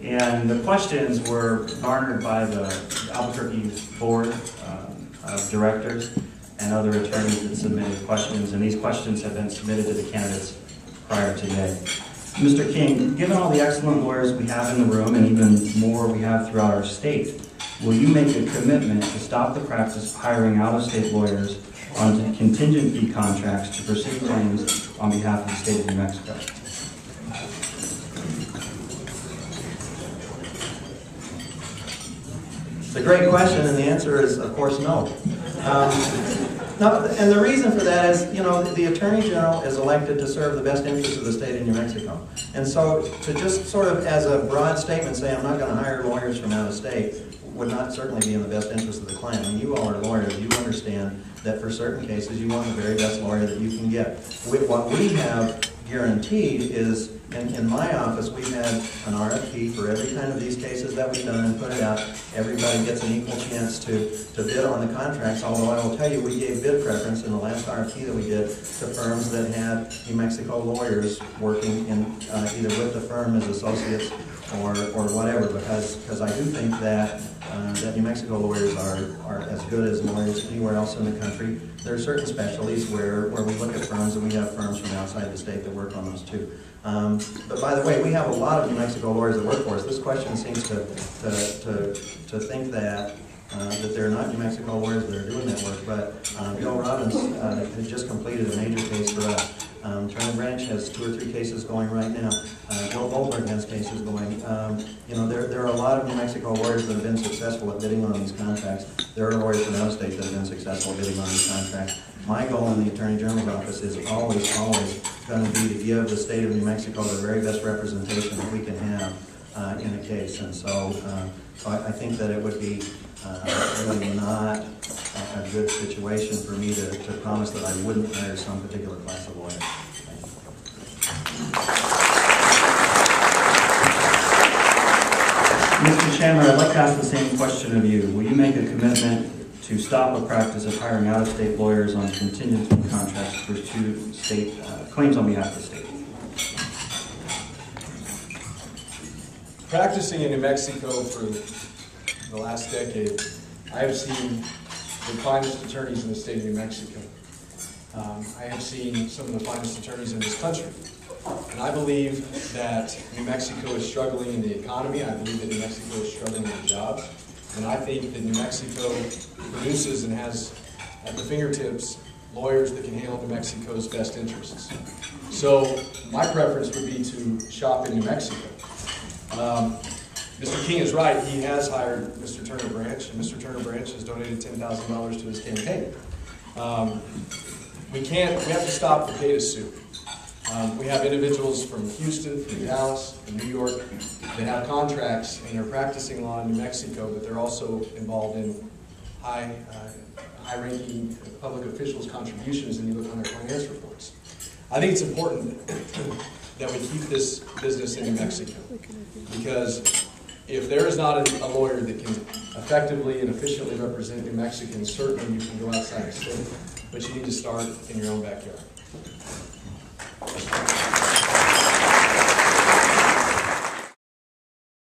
And the questions were garnered by the Albuquerque Board of Directors and other attorneys that submitted questions, and these questions have been submitted to the candidates prior to today. Mr. King, given all the excellent lawyers we have in the room and even more we have throughout our state, will you make a commitment to stop the practice of hiring out-of-state lawyers on contingent fee contracts to pursue claims on behalf of the state of New Mexico? It's a great question, and the answer is, of course, no. No, and the reason for that is, you know, the Attorney General is elected to serve the best interests of the state of New Mexico. And so to just sort of as a broad statement say I'm not going to hire lawyers from out of state would not certainly be in the best interest of the client. When you all are lawyers, you understand that for certain cases you want the very best lawyer that you can get. What we have guaranteed is, in my office, we've had an RFP for every kind of these cases that we've done and put it out. Everybody gets an equal chance to bid on the contracts, although I will tell you we gave bid preference in the last RFP that we did to firms that had New Mexico lawyers working in either with the firm as associates or whatever, because I do think that that New Mexico lawyers are as good as lawyers anywhere else in the country. There are certain specialties where we look at firms, and we have firms from outside the state that work on those too. But by the way, we have a lot of New Mexico lawyers that work for us. This question seems to think that that they're not New Mexico lawyers that are doing that work. But Bill Robbins has just completed a major case for us. Turner Branch has 2 or 3 cases going right now. Bill Goldberg has cases going. You know, there are a lot of New Mexico lawyers that have been successful at bidding on these contracts. There are lawyers from out of state that have been successful at bidding on these contracts. My goal in the Attorney General's office is always going to be to give the state of New Mexico the very best representation that we can have in a case. And so I think that it would be really not a good situation for me to promise that I wouldn't hire some particular class of lawyers. Mr. Chandler, I'd like to ask the same question of you. Will you make a commitment to stop a practice of hiring out-of-state lawyers on contingency contracts to pursue state claims on behalf of the state? Practicing in New Mexico for the last decade, I have seen the finest attorneys in the state of New Mexico. I have seen some of the finest attorneys in this country. And I believe that New Mexico is struggling in the economy. I believe that New Mexico is struggling in jobs. And I think that New Mexico produces and has at the fingertips lawyers that can handle New Mexico's best interests. So my preference would be to shop in New Mexico. Mr. King is right. He has hired Mr. Turner Branch, and Mr. Turner Branch has donated $10,000 to his campaign. We have to stop the pay to sue. We have individuals from Houston, from Dallas, from New York that have contracts and they're practicing law in New Mexico, but they're also involved in high-ranking public officials' contributions, and you look on their finance reports. I think it's important that we keep this business in New Mexico, because if there is not a lawyer that can effectively and efficiently represent New Mexicans, certainly you can go outside the state, but you need to start in your own backyard.